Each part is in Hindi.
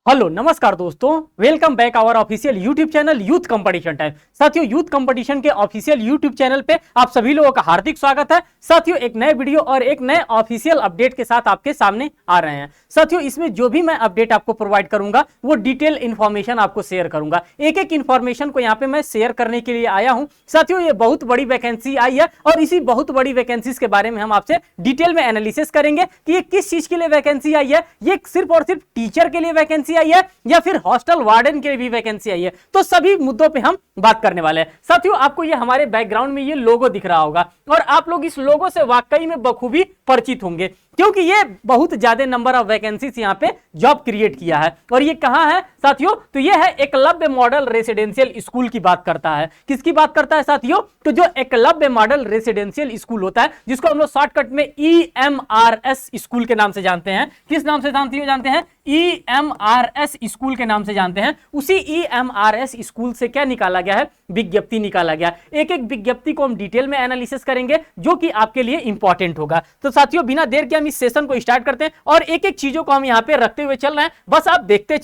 हेलो नमस्कार दोस्तों, welcome back our official YouTube channel youth competition time. साथियों, यूथ कंपटीशन के ऑफिशियल यूट्यूब चैनल पे आप सभी लोगों का हार्दिक स्वागत है। साथियों, एक नए वीडियो और एक नए ऑफिशियल अपडेट के साथ आपके सामने आ रहे हैं। साथियों, इसमें जो भी मैं अपडेट आपको प्रोवाइड करूंगा वो डिटेल इन्फॉर्मेशन आपको शेयर करूंगा। एक एक इन्फॉर्मेशन को यहाँ पे मैं शेयर करने के लिए आया हूँ। साथियों, ये बहुत बड़ी वैकेंसी आई है और इसी बहुत बड़ी वैकेंसीज के बारे में हम आपसे डिटेल में एनालिसिस करेंगे कि ये किस चीज के लिए वैकेंसी आई है। ये सिर्फ और सिर्फ टीचर के लिए वैकेंसी आई है या फिर हॉस्टल वार्डन के लिए भी वैकेंसी आई है, तो सभी मुद्दों पे हम बात करने वाले हैं। साथियों, आपको ये हमारे बैकग्राउंड में ये लोगो दिख रहा होगा और आप लोग इस लोगो से वाकई में बखूबी परिचित होंगे, क्योंकि ये बहुत ज्यादा नंबर ऑफ वैकेंसीज यहाँ पे जॉब क्रिएट किया है। और ये कहां है साथियों? तो ये है एकलव्य मॉडल रेसिडेंशियल स्कूल की बात करता है। किसकी बात करता है साथियों? तो जो एकलव्य मॉडल रेसिडेंशियल स्कूल होता है, जिसको हम लोग शॉर्टकट में EMRS स्कूल के नाम से जानते हैं। किस नाम से जानते हैं? EMRS स्कूल के नाम से जानते हैं। उसी EMRS स्कूल से क्या निकाला गया है? विज्ञप्ति निकाला गया। एक एक विज्ञप्ति को हम डिटेल में एनालिसिस करेंगे, जो कि आपके लिए इंपॉर्टेंट होगा। तो साथियों, बिना देर के हम इस सेशन को स्टार्ट करते हैं और एक एक चीजों को हम यहां पे रखते हुए चल रहे हैं। बस आप देखते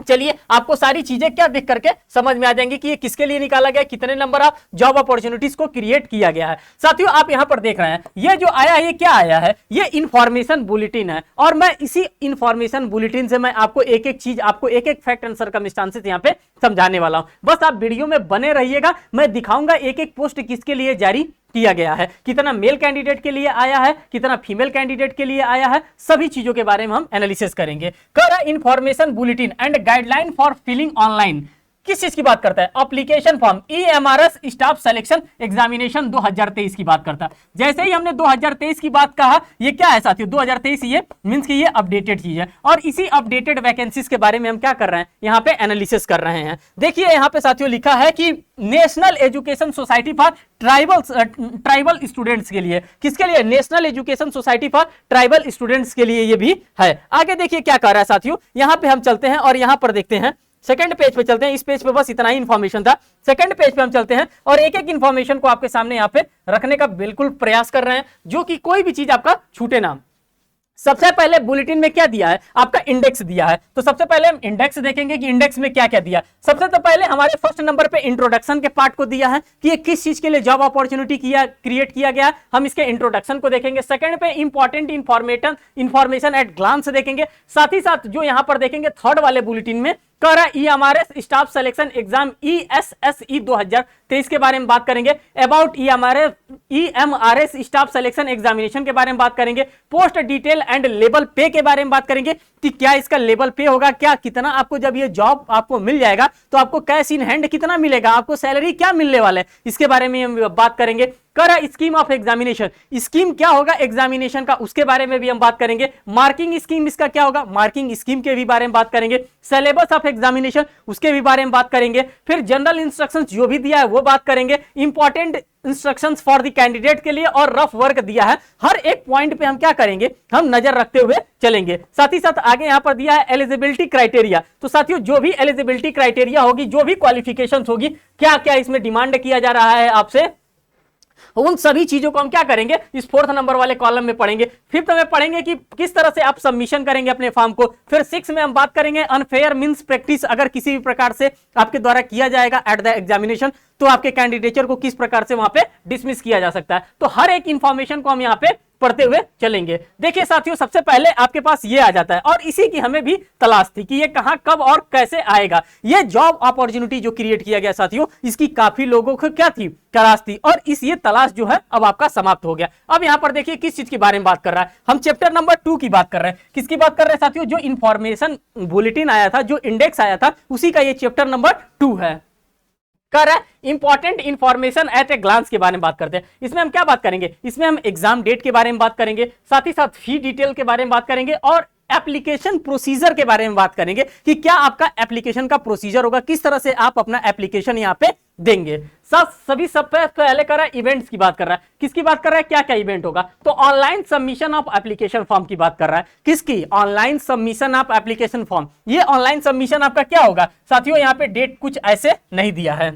चलिए आपको सारी चीजें क्या देख करके समझ में आ जाएंगी कि ये किसके लिए निकाला गया है, कितने नंबर ऑफ जॉब अपॉर्चुनिटीज को क्रिएट किया गया है। साथियों, आप यहां पर देख रहे हैं ये जो आया है, ये क्या आया है? ये इंफॉर्मेशन बुलेटिन है और मैं इसी इंफॉर्मेशन बुलेटिन से मैं आपको एक एक चीज, आपको एक एक फैक्ट एंड सर्कमस्टांसेस यहां पे समझाने वाला हूं। बस आप वीडियो में बने रहिएगा। मैं दिखाऊंगा एक एक पोस्ट किसके लिए जारी किया गया है, कितना मेल कैंडिडेट के लिए आया है, कितना फीमेल कैंडिडेट के लिए आया है, सभी चीजों के बारे में हम एनालिसिस करेंगे। कर information bulletin and guideline for filling online किस चीज की बात करता है? Application form EMRS staff selection examination 2023 की बात करता है। जैसे ही हमने 2023 की बात कहा, ये क्या है साथियों? 2023 ये मींस कि ये अपडेटेड चीज है और इसी अपडेटेड वैकेंसीज के बारे में हम क्या कर रहे हैं? यहाँ पे एनालिसिस कर रहे हैं। देखिए यहाँ पे साथियों लिखा है कि national education society for tribal students के लिए। किसके लिए? National education society for tribal students के लिए ये भी है। आगे देखिए क्या कर रहा है साथियों। यहाँ पे हम चलते हैं और यहाँ पर देखते हैं, सेकंड पेज पे चलते हैं। इस पेज पे बस इतना ही इंफॉर्मेशन था। सेकंड पेज पे हम चलते हैं और एक एक इंफॉर्मेशन को आपके सामने यहाँ पे रखने का बिल्कुल प्रयास कर रहे हैं, जो कि कोई भी चीज आपका छूटे ना। सबसे पहले बुलेटिन में क्या दिया है? आपका इंडेक्स दिया है। तो सबसे पहले हम इंडेक्स देखेंगे कि इंडेक्स में क्या क्या दिया। सबसे तो पहले हमारे फर्स्ट नंबर पे इंट्रोडक्शन के पार्ट को दिया है कि ये किस चीज के लिए जॉब अपॉर्चुनिटी क्रिएट किया गया। हम इसके इंट्रोडक्शन को देखेंगे। सेकंड पे इंपॉर्टेंट इंफॉर्मेशन एट ग्लांस देखेंगे। साथ ही साथ जो यहां पर देखेंगे थर्ड वाले बुलेटिन में कर EMRS staff selection exam ESSE 2023 के बारे में बात करेंगे। About EMRS staff selection examination के बारे में बात करेंगे। पोस्ट डिटेल एंड लेवल पे के बारे में बात करेंगे कि क्या इसका लेवल पे होगा, क्या कितना आपको जब ये जॉब आपको मिल जाएगा तो आपको कैश इन हैंड कितना मिलेगा, आपको सैलरी क्या मिलने वाला है, इसके बारे में हम बात करेंगे। कर स्कीम ऑफ एग्जामिनेशन, स्कीम क्या होगा एग्जामिनेशन का, उसके बारे में भी हम बात करेंगे। मार्किंग स्कीम इसका क्या होगा, मार्किंग स्कीम के भी बारे में बात करेंगे। सिलेबस ऑफ एग्जामिनेशन उसके भी बारे में बात करेंगे। फिर जनरल इंस्ट्रक्शंस जो भी दिया है वो बात करेंगे। Important instructions for the candidate के लिए और रफ वर्क दिया है। हर एक पॉइंट पे हम क्या करेंगे? हम नजर रखते हुए चलेंगे। साथ ही साथ आगे यहां पर दिया है एलिजिबिलिटी क्राइटेरिया। तो साथियों, जो भी एलिजिबिलिटी क्राइटेरिया होगी, जो भी क्वालिफिकेशंस होगी, क्या क्या इसमें डिमांड किया जा रहा है आपसे, उन सभी चीजों को हम क्या करेंगे? इस फोर्थ नंबर वाले कॉलम में पढ़ेंगे। फिफ्थ में पढ़ेंगे कि किस तरह से आप सबमिशन करेंगे अपने फॉर्म को। फिर सिक्स में हम बात करेंगे अनफेयर मींस प्रैक्टिस, अगर किसी भी प्रकार से आपके द्वारा किया जाएगा एट द एग्जामिनेशन तो आपके कैंडिडेचर को किस प्रकार से वहां पे डिसमिस किया जा सकता है। तो हर एक इंफॉर्मेशन को हम यहाँ पे पढ़ते हुए चलेंगे। देखिए साथियों, सबसे पहले आपके पास ये आ जाता है और इसी की हमें भी तलाश थी कि ये कहां, कब और कैसे आएगा। ये जॉब अपॉर्चुनिटी जो क्रिएट किया गया साथियों, इसकी काफी लोगों को क्या थी? तलाश थी और ये तलाश जो है अब आपका समाप्त हो गया। अब यहां पर देखिए किस चीज के बारे में बात कर रहा है। हम चैप्टर नंबर 2 की बात कर रहे हैं। किसकी बात कर रहे हैं साथियों? जो इंफॉर्मेशन बुलेटिन आया था, जो इंडेक्स आया था, उसी का ये चैप्टर नंबर 2 है। कर important information at a glance के बारे में बात करते हैं। इसमें हम क्या बात करेंगे? इसमें हम एग्जाम डेट के बारे में बात करेंगे, साथ ही साथ फी डिटेल के बारे में बात करेंगे और एप्लीकेशन प्रोसीजर के बारे में बात करेंगे कि क्या आपका एप्लीकेशन का प्रोसीजर होगा, किस तरह से आप अपना एप्लीकेशन यहाँ पे देंगे। सब पहले कर रहा है इवेंट्स की बात कर रहा है। किसकी बात कर रहा है? क्या क्या इवेंट होगा? तो online submission of application form की बात कर रहा है। किसकी? Online submission of application form. ये ऑनलाइन सबमिशन आपका क्या होगा साथियों? यहाँ पे डेट कुछ ऐसे नहीं दिया है।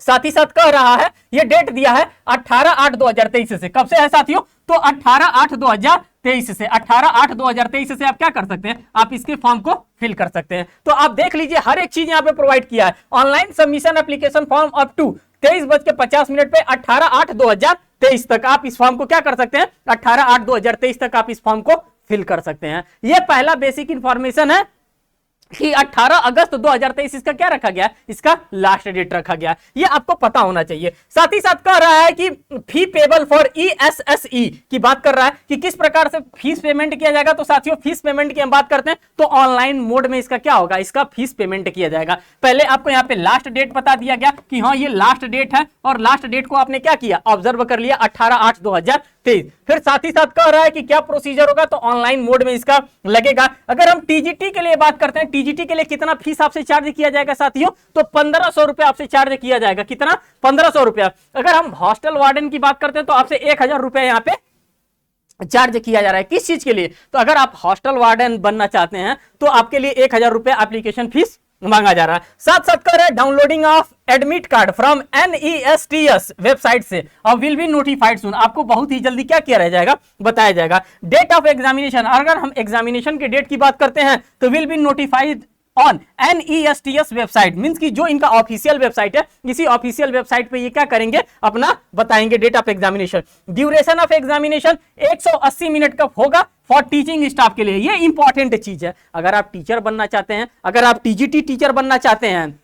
साथ ही साथ कह रहा है, ये डेट दिया है 18/8/2023 से। कब से है साथियों? तो 18/8/2023 2023 से 18/8/2023 से आप क्या कर सकते हैं, आप इसके फॉर्म को फिल कर सकते हैं। तो आप देख लीजिए हर एक चीज यहाँ पे प्रोवाइड किया है। Online submission application form up to 23:50 पे 18/8/2023 तक आप इस फॉर्म को क्या कर सकते हैं, 18/8/2023 तक आप इस फॉर्म को फिल कर सकते हैं। यह पहला बेसिक इंफॉर्मेशन है कि 18 अगस्त 2023 इसका क्या रखा गया, इसका लास्ट डेट रखा गया, ये आपको पता होना चाहिए। साथ ही साथ कह रहा है कि फी पेबल फॉर ESSE की बात कर रहा है कि किस प्रकार से फीस पेमेंट किया जाएगा। तो साथियों फीस पेमेंट की हम बात करते हैं तो ऑनलाइन मोड में इसका क्या होगा, इसका फीस पेमेंट किया जाएगा। पहले आपको यहाँ पे लास्ट डेट बता दिया गया कि हाँ ये लास्ट डेट है, और लास्ट डेट को आपने क्या किया, ऑब्जर्व कर लिया 18/8/2023। फिर साथ ही साथ कह रहा है कि क्या प्रोसीजर होगा, तो ऑनलाइन मोड में इसका लगेगा। अगर हम टीजीटी के लिए बात करते हैं, टीजीटी के लिए कितना फीस आपसे चार्ज किया जाएगा साथियों, तो 1500 रुपए आपसे चार्ज किया जाएगा। कितना, 1500 रुपया। अगर हम हॉस्टल वार्डन की बात करते हैं तो आपसे 1000 रुपया यहाँ पे चार्ज किया जा रहा है। किस चीज के लिए, तो अगर आप हॉस्टल वार्डन बनना चाहते हैं तो आपके लिए 1000 रुपया एप्लीकेशन फीस मांगा जा रहा है। साथ साथ कर रहे हैं downloading of admit card from NESTS website से और विल बी नोटिफाइड सून। आपको बहुत ही जल्दी क्या किया रह जाएगा, बताया जाएगा। डेट ऑफ एग्जामिनेशन, अगर हम एग्जामिनेशन के डेट की बात करते हैं तो will be notified on NESTS website, means की जो इनका ऑफिशियल वेबसाइट है, इसी ऑफिशियल वेबसाइट पे ये क्या करेंगे, अपना बताएंगे date of examination. Duration of examination 180 minute का होगा फॉर टीचिंग स्टाफ के लिए। ये इंपॉर्टेंट चीज है। अगर आप टीचर बनना चाहते हैं, अगर आप TGT टीचर बनना चाहते हैं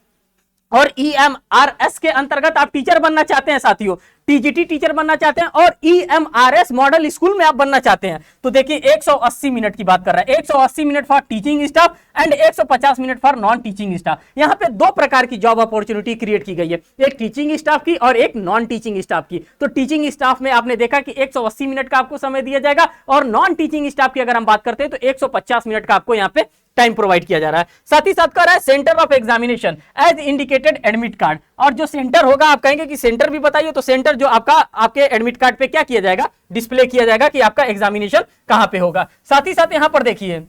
और EMRS के अंतर्गत आप टीचर बनना चाहते हैं साथियों, TGT टीचर बनना चाहते हैं और EMRS मॉडल स्कूल में आप बनना चाहते हैं, तो देखिए 180 मिनट की बात कर रहा है। 180 minute for teaching staff and 150 minute for non teaching staff. यहां पे दो प्रकार की जॉब अपॉर्चुनिटी क्रिएट की गई है, एक टीचिंग स्टाफ की और एक नॉन टीचिंग स्टाफ की। तो टीचिंग स्टाफ में आपने देखा कि 180 मिनट का आपको समय दिया जाएगा, और नॉन टीचिंग स्टाफ की अगर हम बात करते हैं तो 150 मिनट का आपको यहाँ पे टाइम प्रोवाइड किया जा रहा है। साथ ही साथ कह रहा है centre of examination as indicated admit card, और जो सेंटर होगा, आप कहेंगे कि सेंटर भी बताइए, तो सेंटर जो आपका आपके एडमिट कार्ड पे क्या किया जाएगा, डिस्प्ले किया जाएगा कि आपका एग्जामिनेशन कहां पे होगा। साथ ही साथ यहां पर देखिए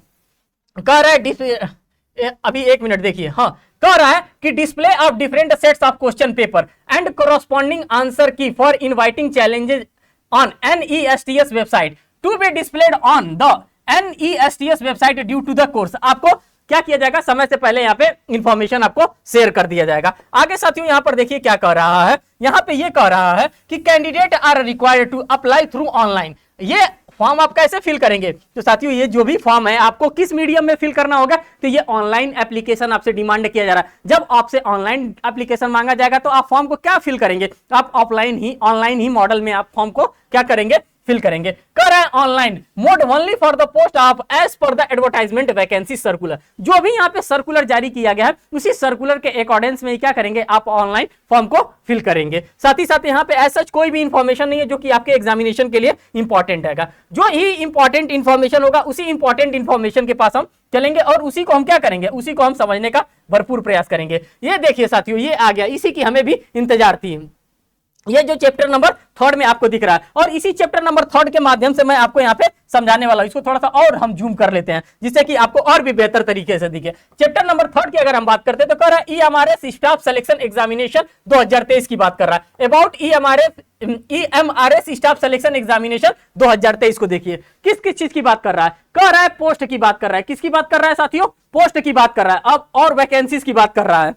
कह रहा है, अभी एक मिनट देखिए, हाँ कह रहा है कि display of different sets of question paper and corresponding answer key for inviting challenges on NESTS website to be displayed on the NESTS website due to the course. आपको क्या किया जाएगा, समय से पहले यहाँ पे इंफॉर्मेशन आपको शेयर कर दिया जाएगा। आगे साथियों यहाँ पर देखिए क्या कह रहा है, यहाँ पे ये कह रहा है कि candidate are required to apply through online. ये फॉर्म आप कैसे फिल करेंगे, तो साथियों ये जो भी फॉर्म है आपको किस मीडियम में फिल करना होगा, तो ये ऑनलाइन एप्लीकेशन आपसे डिमांड किया जा रहा है। जब आपसे ऑनलाइन एप्लीकेशन मांगा जाएगा तो आप फॉर्म को क्या फिल करेंगे, आप ऑनलाइन ही मॉडल में आप फॉर्म को क्या करेंगे, फिल करेंगे। कर रहे हैं online mode only for the post of as per the advertisement vacancy circular. जो भी यहाँ पे सर्कुलर जारी किया गया है उसी सर्कुलर के अकॉर्डेंस में क्या करेंगे, आप ऑनलाइन फॉर्म को फिल करेंगे। साथ ही साथ यहाँ पे ऐसा कोई भी इंफॉर्मेशन नहीं है जो कि आपके एग्जामिनेशन के लिए इंपॉर्टेंट है। जो ही इंपॉर्टेंट इंफॉर्मेशन होगा उसी इंपॉर्टेंट इंफॉर्मेशन के पास हम चलेंगे और उसी को हम क्या करेंगे, उसी को हम समझने का भरपूर प्रयास करेंगे। ये देखिए साथियों, ये आ गया, इसी की हमें भी इंतजार थी। ये जो चैप्टर नंबर 3 में आपको दिख रहा है, और इसी चैप्टर नंबर 3 के माध्यम से मैं आपको यहाँ पे समझाने वाला हूं। इसको थोड़ा सा और हम जूम कर लेते हैं जिससे कि आपको और भी बेहतर तरीके से दिखे। चैप्टर नंबर 3 की अगर हम बात करते हैं तो कह रहा है EMRS स्टाफ सिलेक्शन एग्जामिनेशन 2023 की बात कर रहा है। About EMRS staff selection examination 2023 को देखिए किस किस चीज की बात कर रहा है। कह रहा है पोस्ट की बात कर रहा है। किसकी बात कर रहा है साथियों, पोस्ट की बात कर रहा है। अब और वैकेंसीज की बात कर रहा है,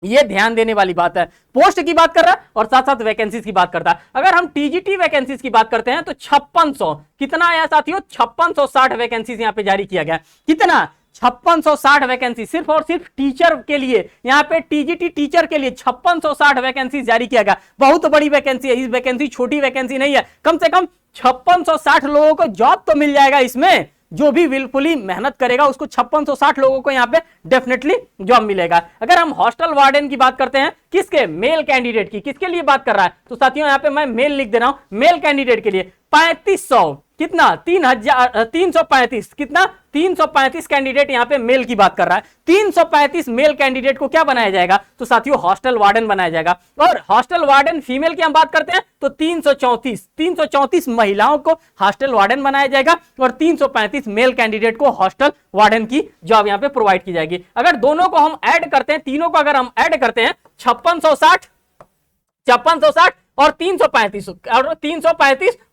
ये ध्यान देने वाली बात है। पोस्ट की बात कर रहा है और साथ साथ वैकेंसीज की बात करता है। अगर हम TGT वैकेंसीज की बात करते हैं तो 5600 कितना आया साथियों, 5660 वैकेंसीज यहां पे जारी किया गया। कितना, 5660 वैकेंसी सिर्फ और सिर्फ टीचर के लिए, यहाँ पे TGT टीचर के लिए 5660 वैकेंसी जारी किया गया। बहुत बड़ी वैकेंसी है, इस वैकेंसी छोटी वैकेंसी नहीं है। कम से कम 5660 लोगों को जॉब तो मिल जाएगा इसमें, जो भी विलफुली मेहनत करेगा उसको 5660 लोगों को यहाँ पे डेफिनेटली जॉब मिलेगा। अगर हम हॉस्टल वार्डन की बात करते हैं, किसके, मेल कैंडिडेट की, किसके लिए बात कर रहा है, तो साथियों यहाँ पे मैं मेल लिख दे रहा हूं, मेल कैंडिडेट के लिए 3500 कितना, 335 कितना, 335 कैंडिडेट यहाँ पे मेल की बात कर रहा है। 335 मेल कैंडिडेट को क्या बनाया जाएगा, तो साथियों हॉस्टल वार्डन बनाया जाएगा। और हॉस्टल वार्डन फीमेल की हम बात करते हैं तो 334 महिलाओं को हॉस्टल वार्डन बनाया जाएगा और 335 मेल कैंडिडेट को हॉस्टल वार्डन की जॉब यहाँ पे प्रोवाइड की जाएगी। अगर दोनों को हम ऐड करते हैं, तीनों को अगर हम ऐड करते हैं, 5660 और 335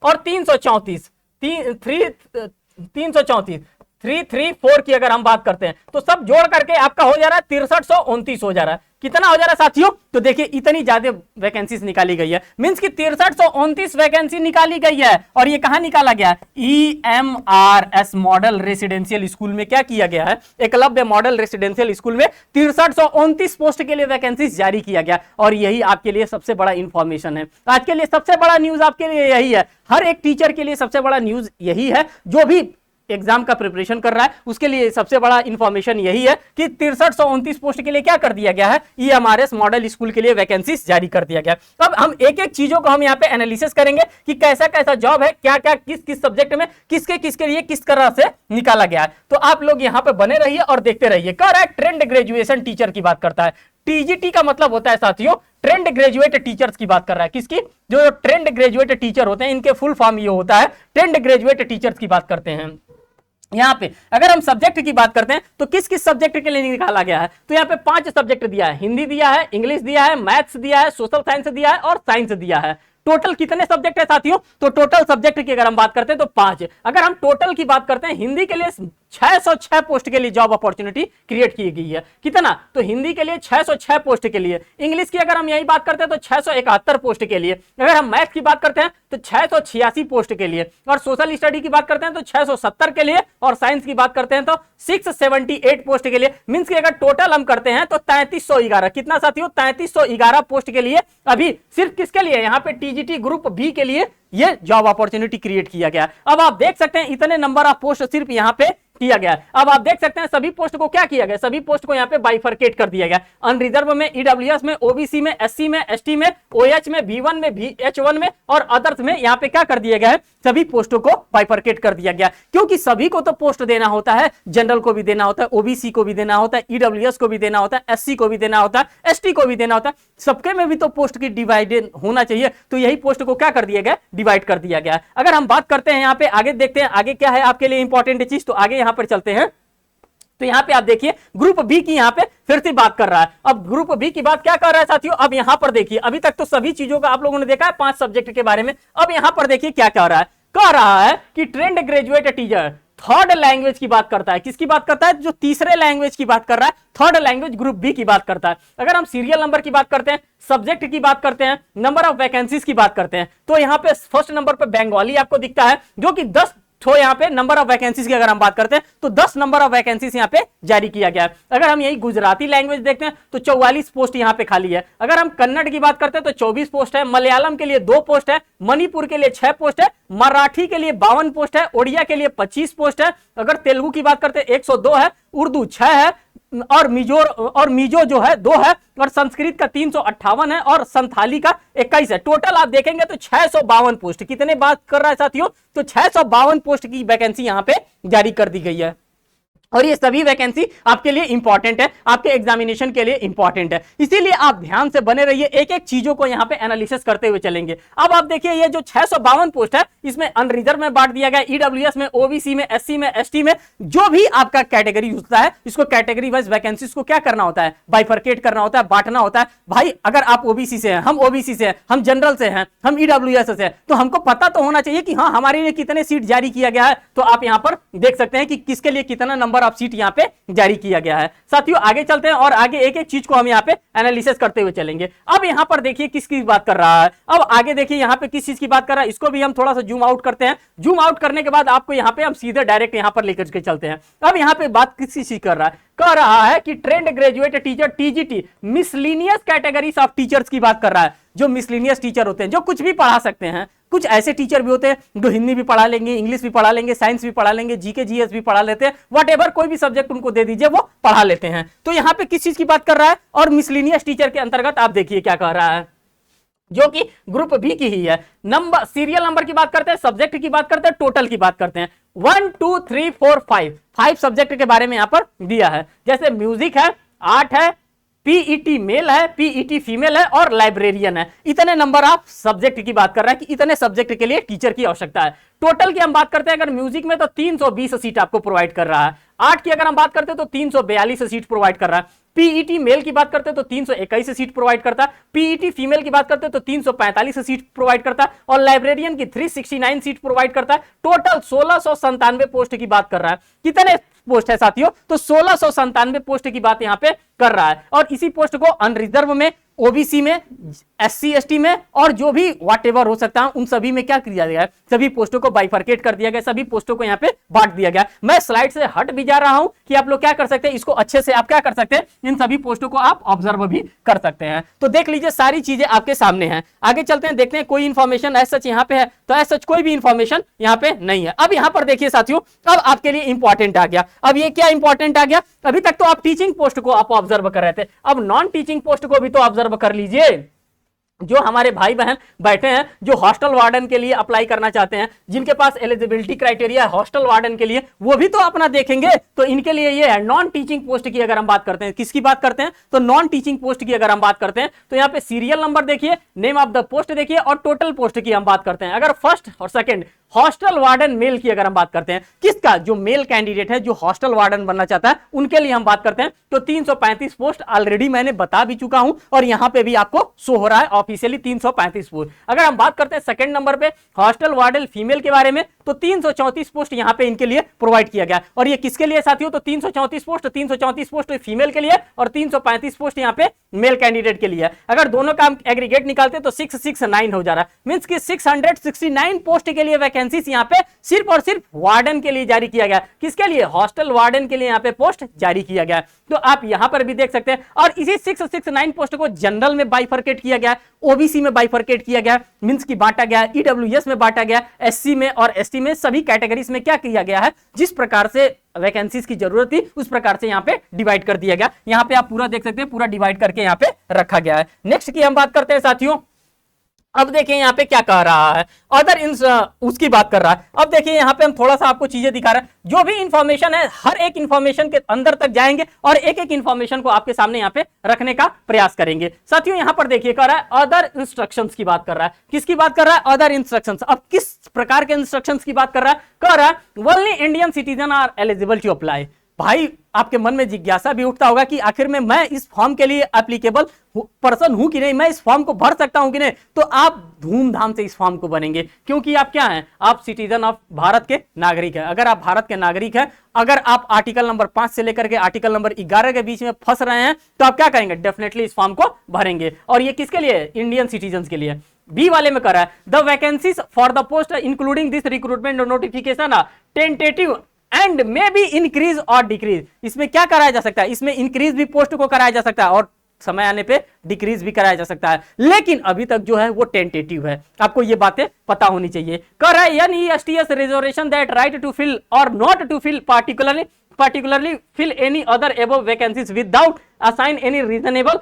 और 334 334 334 की अगर हम बात करते हैं तो सब जोड़ करके आपका हो जा रहा है 6329 हो जा रहा है। कितना हो जा रहा है साथियों? तो देखिए इतनी ज्यादा वैकेंसीज निकाली गई है, मींस कि 6329 वैकेंसी निकाली गई है। और ये कहां निकाला गया है? EMRS मॉडल रेसिडेंशियल स्कूल में क्या किया गया है? एकलव्य मॉडल रेसिडेंशियल स्कूल में 6329 पोस्ट के लिए वैकेंसीज जारी किया गया। और यही आपके लिए सबसे बड़ा इंफॉर्मेशन है, आज के लिए सबसे बड़ा न्यूज आपके लिए यही है। हर एक टीचर के लिए सबसे बड़ा न्यूज यही है, जो भी एग्जाम का प्रिपरेशन कर रहा है उसके लिए सबसे बड़ा इंफॉर्मेशन यही है कि 6329 पोस्ट के लिए क्या कर दिया गया है? EMRS मॉडल स्कूल के लिए वैकेंसीज जारी कर दिया गया। अब हम एक एक चीजों को हम यहाँ पे एनालिसिस करेंगे कि कैसा कैसा जॉब है, क्या क्या किस किस सब्जेक्ट में किसके किसके लिए किस तरह से निकाला गया है। तो आप लोग यहाँ पे बने रहिए और देखते रहिए। कह रहा है ट्रेंड ग्रेजुएशन टीचर की बात करता है। TGT का मतलब होता है साथियों ट्रेंड ग्रेजुएट टीचर्स की बात कर रहा है। किसकी? जो ट्रेंड ग्रेजुएट टीचर होते हैं इनके फुल फॉर्म ये होता है ट्रेंड ग्रेजुएट टीचर्स की बात करते हैं। यहाँ पे अगर हम सब्जेक्ट की बात करते हैं तो किस किस सब्जेक्ट के लिए निकाला गया है? तो यहाँ पे 5 सब्जेक्ट दिया है, हिंदी दिया है, इंग्लिश दिया है, मैथ्स दिया है, सोशल साइंस दिया है और साइंस दिया है। टोटल कितने सब्जेक्ट है साथियों? तो टोटल सब्जेक्ट की अगर हम बात करते हैं तो 5। अगर हम टोटल की बात करते हैं हिंदी के लिए 606 पोस्ट के लिए जॉब अपॉर्चुनिटी क्रिएट की गई है। कितना? तो हिंदी के लिए 606 पोस्ट के लिए। इंग्लिश की अगर हम यही बात करते हैं तो 671 पोस्ट के लिए। अगर हम मैथ की बात करते हैं तो 686 पोस्ट के लिए। और सोशल स्टडी की बात करते हैं तो 670 के लिए। और साइंस की बात करते हैं तो 678 पोस्ट के लिए। मींस कि अगर टोटल हम करते हैं तो 3311। कितना साथियों? 3311 पोस्ट के लिए अभी सिर्फ किसके लिए? यहाँ पे TGT ग्रुप बी के लिए ये जॉब अपॉर्चुनिटी क्रिएट किया गया। अब आप देख सकते हैं इतने नंबर ऑफ पोस्ट सिर्फ यहाँ पे किया गया। अब आप देख सकते हैं सभी पोस्ट को क्या किया गया? सभी पोस्ट को यहाँ पे बाइफरकेट कर दिया गया। अनरिजर्व में, EWS में, OBC में, SC में, ST में, OH में, B1 में, BH1 में और अदर्स में यहाँ पे क्या कर दिया गया है? सभी पोस्टों को बाइफरकेट कर दिया गया। क्योंकि सभी को तो पोस्ट देना होता है, जनरल को भी देना होता है, OBC को भी देना होता है, EWS को भी देना होता है, SC को भी देना होता है, ST को भी देना होता है। सबके में भी तो पोस्ट की डिवाइडेड होना चाहिए। तो यही पोस्ट को क्या कर दिया गया? डिवाइड कर दिया गया। अगर हम बात करते हैं यहाँ पे आगे, देखते हैं आगे क्या है आपके लिए इंपॉर्टेंट चीज। तो आगे यहाँ पर चलते हैं तो यहाँ पे आप देखिए ग्रुप बी की यहाँ पे फिर से बात कर रहा है। अब ग्रुप बी की बात क्या कर रहा है साथियों? अब यहाँ पर देखिए, अभी तक तो सभी चीजों का आप लोगों ने देखा है 5 सब्जेक्ट के बारे में। अब यहाँ पर देखिए क्या कह रहा है? कह रहा है कि trained graduate teacher third language की बात करता है। किसकी बात करता है? जो तीसरे लैंग्वेज की बात कर रहा है, थर्ड लैंग्वेज ग्रुप बी की बात करता है। अगर हम सीरियल नंबर की बात करते हैं, सब्जेक्ट की बात करते हैं, नंबर ऑफ वैकेंसीज की बात करते हैं तो यहाँ पे फर्स्ट नंबर पे बंगाली आपको दिखता है जो कि 10। तो यहाँ पे नंबर ऑफ वैकेंसीज की अगर हम बात करते हैं तो 10 नंबर ऑफ वैकेंसीज यहाँ पे जारी किया गया है। अगर हम यही गुजराती लैंग्वेज देखते हैं तो 44 पोस्ट यहाँ पे खाली है। अगर हम कन्नड़ की बात करते हैं तो 24 पोस्ट है, मलयालम के लिए 2 पोस्ट है, मणिपुर के लिए 6 पोस्ट है, मराठी के लिए 52 पोस्ट है, ओडिया के लिए 25 पोस्ट है। अगर तेलुगु की बात करते हैं 102 है, उर्दू 6 है और मिजो जो है 2 है और संस्कृत का 358 है और संथाली का 21 है। टोटल आप देखेंगे तो 652 पोस्ट। कितने बात कर रहा है साथियों? तो 652 पोस्ट की वैकेंसी यहां पे जारी कर दी गई है। और ये सभी वैकेंसी आपके लिए इंपॉर्टेंट है, आपके एग्जामिनेशन के लिए इंपॉर्टेंट है। इसीलिए आप ध्यान से बने रहिए, एक एक चीजों को यहाँ पे एनालिसिस करते हुए चलेंगे। अब आप देखिए ये जो 652 पोस्ट है इसमें अनरिजर्व में बांट दिया गया, EWS में, OBC में, SC में, ST में। जो भी आपका कैटेगरी होता है इसको कैटेगरी वाइज वैकेंसीज को क्या करना होता है? बाइफरकेट करना होता है, बांटना होता है। भाई अगर आप OBC से हैं, हम OBC से हैं, हम जनरल से हैं, हम EWS से हैं, तो हमको पता तो होना चाहिए कि हाँ हमारे लिए कितने सीट जारी किया गया है। तो आप यहाँ पर देख सकते हैं कि किसके लिए कितना नंबर ऑफ सीट यहाँ पे जारी किया गया है। साथियों आगे चलते हैं और आगे एक एक चीज को हम यहाँ पे एनालिसिस करते हुए चलेंगे। अब यहाँ पर देखिए किसकी बात कर रहा है। अब आगे देखिए यहाँ पे किस चीज की बात कर रहा है, इसको भी हम थोड़ा सा जूम आउट करते हैं। जूम आउट करने के बाद आपको यहाँ पे हम सीधे डायरेक्ट यहाँ पर लेकर के चलते हैं। अब यहाँ पे बात किस चीज कर रहा है? कह रहा है कि trained graduate teacher TGT miscellaneous categories of teachers की बात कर रहा है। जो मिसलिनियस टीचर होते हैं जो कुछ भी पढ़ा सकते हैं। कुछ ऐसे टीचर भी होते हैं जो हिंदी भी पढ़ा लेंगे, इंग्लिश भी पढ़ा लेंगे, साइंस भी पढ़ा लेंगे, GK GS भी पढ़ा लेते हैं, व्हाटएवर कोई भी सब्जेक्ट उनको दे दीजिए वो पढ़ा लेते हैं। तो यहाँ पे किस चीज की बात कर रहा है? और मिसलिनियस टीचर के अंतर्गत आप देखिए क्या कह रहा है, जो कि ग्रुप बी की ही है। नंबर सीरियल नंबर की बात करते हैं, सब्जेक्ट की बात करते हैं, टोटल की बात करते हैं। 1 2 3 4 5 सब्जेक्ट के बारे में यहां पर दिया है। जैसे म्यूजिक है, आर्ट है, PET मेल है, PET फीमेल है और लाइब्रेरियन है। इतने नंबर ऑफ सब्जेक्ट की बात कर रहा है कि इतने सब्जेक्ट के लिए टीचर की आवश्यकता है। टोटल की हम बात करते हैं अगर म्यूजिक में तो 320 सीट आपको प्रोवाइड कर रहा है। आर्ट की अगर हम बात करते हैं तो 342 सीट प्रोवाइड कर रहा है। पीईटी मेल की बात करते हैं तो 321 सीट प्रोवाइड करता है, पीईटी फीमेल की बात करते हैं तो 345 सीट प्रोवाइड करता है, और लाइब्रेरियन की 369 सीट प्रोवाइड करता है। टोटल 1697 पोस्ट की बात कर रहा है। कितने पोस्ट है साथियों? तो 1697 पोस्ट की बात यहां पे कर रहा है। और इसी पोस्ट को अनरिजर्व में, ओबीसी में, एससी एसटी में और जो भी व्हाटएवर हो सकता है उन सभी में क्या किया गया है, सभी पोस्टों को बाइफरकेट कर दिया गया, सभी पोस्टों को यहाँ पे बांट दिया गया। मैं स्लाइड से हट भी जा रहा हूं कि आप लोग क्या कर सकते हैं, इसको अच्छे से आप क्या कर सकते हैं, इन सभी पोस्टों को आप ऑब्जर्व भी कर सकते हैं। तो देख लीजिए सारी चीजें आपके सामने हैं। आगे चलते हैं, देखते हैं कोई इंफॉर्मेशन एज सच यहाँ पे है, तो एज सच कोई भी इंफॉर्मेशन यहाँ पे नहीं है। अब यहाँ पर देखिए साथियों, अब आपके लिए इंपॉर्टेंट आ गया। अब ये क्या इंपॉर्टेंट आ गया? अभी तक तो आप टीचिंग पोस्ट को आप ऑब्जर्व कर रहे थे, अब नॉन टीचिंग पोस्ट को भी तो ऑब्जर्व कर लीजिए। जो हमारे भाई बहन बैठे हैं, जो हॉस्टल वार्डन के लिए अप्लाई करना चाहते हैं, जिनके पास एलिजिबिलिटी क्राइटेरिया है हॉस्टल वार्डन के लिए, वो भी तो अपना देखेंगे। तो इनके लिए ये है नॉन टीचिंग पोस्ट की अगर हम बात करते हैं, किसकी बात करते हैं, तो नॉन टीचिंग पोस्ट की अगर हम बात करते हैं तो यहाँ पे सीरियल नंबर देखिए, नेम ऑफ द पोस्ट देखिए और टोटल पोस्ट की हम बात करते हैं। अगर फर्स्ट और सेकंड हॉस्टल वार्डन मेल की अगर हम बात करते हैं, किसका, जो मेल कैंडिडेट है जो हॉस्टल वार्डन बनना चाहता है उनके लिए हम बात करते हैं, तो 335 पोस्ट ऑलरेडी मैंने बता भी चुका हूं और यहां पे भी आपको शो हो रहा है ऑफिशियली 335 पोस्ट। अगर हम बात करते हैं सेकंड नंबर पे हॉस्टल वार्डन फीमेल के बारे में, तो 334 पोस्ट यहां पे इनके लिए प्रोवाइड किया गया। और ये किसके लिए साथियों, तो 334 पोस्ट फीमेल के लिए और 335 पोस्ट यहां पे मेल कैंडिडेट के लिए। अगर दोनों का एग्रीगेट निकालते तो 669 हो जा रहा है, मींस कि 669 पोस्ट के लिए वैकेंसीज यहां पे सिर्फ और सिर्फ वार्डन के लिए जारी किया गया। किसके लिए, हॉस्टल वार्डन के लिए यहां पे पोस्ट जारी किया गया। तो आप यहां पर भी देख सकते हैं। और इसी 669 पोस्ट को जनरल में बाइफरकेट किया गया, ओबीसी में बाइफरकेट किया गया, मींस की बांटा गया, ईडब्ल्यूएस में बांटा गया, एससी में और एसटी में, सभी कैटेगरीज में क्या किया गया है, जिस प्रकार से वैकेंसीज की जरूरत थी उस प्रकार से यहां पे डिवाइड कर दिया गया। यहां पे आप पूरा देख सकते हैं, पूरा डिवाइड करके यहां पे रखा गया है। नेक्स्ट की हम बात करते हैं साथियों। अब देखिए यहाँ पे क्या कह रहा है, अदर उसकी बात कर रहा है। अब देखिए यहाँ पे हम थोड़ा सा आपको चीजें दिखा रहे हैं, जो भी इंफॉर्मेशन है हर एक इंफॉर्मेशन के अंदर तक जाएंगे और एक एक इंफॉर्मेशन को आपके सामने यहाँ पे रखने का प्रयास करेंगे। साथियों यहाँ पर देखिए कह रहा है अदर इंस्ट्रक्शंस की बात कर रहा है। किसकी बात कर रहा है, अदर इंस्ट्रक्शंस। अब किस प्रकार के इंस्ट्रक्शंस की बात कर रहा है, कह रहा है only Indian citizen are eligible to apply. भाई आपके मन में जिज्ञासा भी उठता होगा कि आखिर में मैं इस फॉर्म के लिए एप्लीकेबल पर्सन हूं कि नहीं, मैं इस फॉर्म को भर सकता हूं कि नहीं। तो आप धूमधाम से इस फॉर्म को भरेंगे, क्योंकि आप क्या हैं, आप सिटीजन ऑफ भारत के नागरिक हैं। अगर आप भारत के नागरिक हैं, अगर आप आर्टिकल नंबर 5 से लेकर के आर्टिकल नंबर 11 के बीच में फंस रहे हैं, तो आप क्या करेंगे, डेफिनेटली इस फॉर्म को भरेंगे। और ये किसके लिए, इंडियन सिटीजन के लिए। बी वाले में कर रहा है the vacancies for the post including this recruitment notification are tentative and may be increase और डिक्रीज। इसमें क्या कराया जा सकता है, इसमें इंक्रीज भी पोस्ट को कराया जा सकता है और समय आने पे डिक्रीज भी कराया जा सकता है, लेकिन अभी तक जो है वो टेंटेटिव है। आपको ये बातें पता होनी चाहिए। कर रहा है NESTS reservation that right to fill or not to fill particularly fill any other above vacancies without assign any reasonable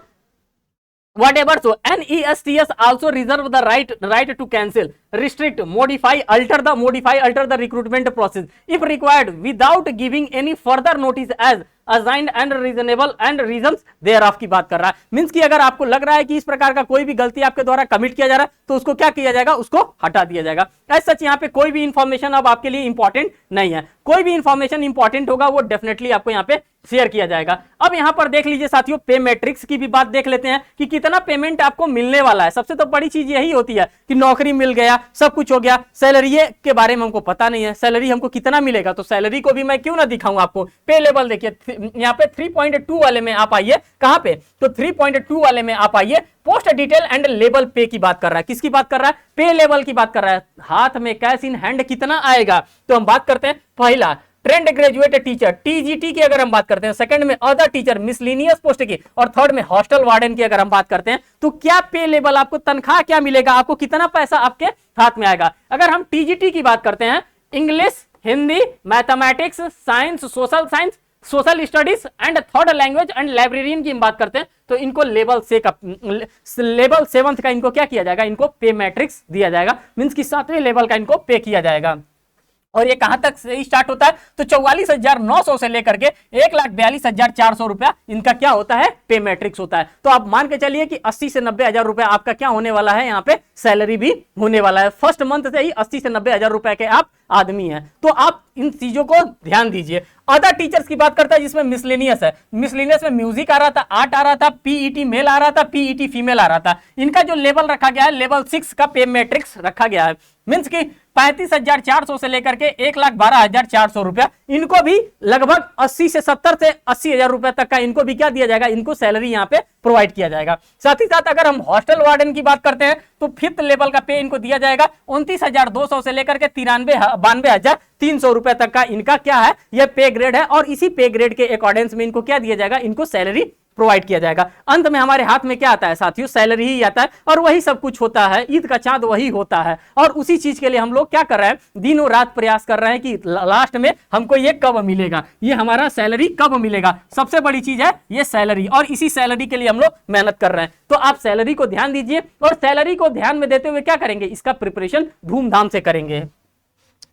whatever. So NESTS also reserve the right to cancel, restrict, modify, alter the recruitment process if required without giving any further notice as assigned and reasonable and reasons thereof की बात कर रहा है। मींस कि अगर आपको लग रहा है कि इस प्रकार का कोई भी गलती आपके द्वारा कमिट किया जा रहा है, तो उसको क्या किया जाएगा, उसको हटा दिया जाएगा। ऐसा सच यहाँ पे कोई भी इंफॉर्मेशन अब आपके लिए इंपॉर्टेंट नहीं है। कोई भी इंफॉर्मेशन इंपॉर्टेंट होगा वो डेफिनेटली आपको यहाँ पे शेयर किया जाएगा। अब यहाँ पर देख लीजिए साथियों, पे मैट्रिक्स की भी बात देख लेते हैं कि कितना पेमेंट आपको मिलने वाला है। सबसे तो बड़ी चीज यही होती है कि नौकरी मिल गया, सब कुछ हो गया, सैलरी के बारे में हमको पता नहीं है, सैलरी हमको कितना मिलेगा। तो सैलरी को भी मैं क्यों ना दिखाऊं आपको। पे लेवल देखिए यहाँ पे 3.2 वाले में आप आइए, कहां पे, तो 3.2 वाले में आप आइए, पोस्ट डिटेल एंड लेवल पे की बात कर रहा है। किसकी बात कर रहा है, पे लेवल की बात कर रहा है। हाथ में कैश इन हैंड कितना आएगा, तो हम बात करते हैं पहला ट्रेंड ग्रेजुएट टीचर TGT की अगर हम बात करते हैं, सेकंड में अदर टीचर मिसलिनियस पोस्ट की, और थर्ड में हॉस्टल वार्डन की अगर हम बात करते हैं, तो क्या पे लेवल, आपको तनख्वाह क्या मिलेगा, आपको कितना पैसा आपके हाथ में आएगा। अगर हम TGT की बात करते हैं, English, Hindi, mathematics, science, social science, social studies and third language and librarian की हम बात करते हैं, तो इनको लेवल 7 का इनको क्या किया जाएगा, इनको पे मैट्रिक्स दिया जाएगा। मींस की 7वें लेवल का इनको पे किया जाएगा। और ये कहां तक से स्टार्ट होता है, तो 44,900 से लेकर के 1,42,400 रुपया इनका क्या होता है, पे मैट्रिक्स होता है। तो आप मान के चलिए कि 80 से 90 हजार रुपया आपका क्या होने वाला है, यहाँ पे सैलरी भी होने वाला है। फर्स्ट मंथ से ही 80 से 90 हजार रुपए के आप आदमी है। तो आप इन चीजों को ध्यान दीजिए। अदर टीचर्स की बात करता है जिसमें मिसलेनियस है, मिसलेनियस में म्यूजिक आ रहा था, आर्ट आ रहा था, पीईटी मेल आ रहा था, पीईटी फीमेल आ रहा था। इनका जो लेवल रखा गया है लेवल 6 का पे मैट्रिक्स रखा गया है, मींस की 35,400 से लेकर के 1,12,400 रुपया। इनको भी लगभग 80 से 70 से 80,000 रुपए तक का इनको भी क्या दिया जाएगा, इनको सैलरी यहाँ पे प्रोवाइड किया जाएगा। साथ ही साथ अगर हम हॉस्टल वार्डन की बात करते हैं तो 5th लेवल का पे इनको दिया जाएगा 29,200 से लेकर के 92,300 रुपए तक का इनका क्या है, यह पे ग्रेड है। और इसी पे ग्रेड के अकॉर्डिंग्स में इनको क्या दिया जाएगा, इनको सैलरी प्रोवाइड किया जाएगा। अंत में हमारे हाथ में क्या आता है साथियों, सैलरी ही आता है और वही सब कुछ होता है, ईद का चांद वही होता है। और उसी चीज के लिए हम लोग क्या कर रहे हैं, दिनों रात प्रयास कर रहे हैं कि लास्ट में हमको ये कब मिलेगा, ये हमारा सैलरी कब मिलेगा। सबसे बड़ी चीज है ये सैलरी, और इसी सैलरी के लिए हम लोग मेहनत कर रहे हैं। तो आप सैलरी को ध्यान दीजिए और सैलरी को ध्यान में देते हुए क्या करेंगे, इसका प्रिपरेशन धूमधाम से करेंगे।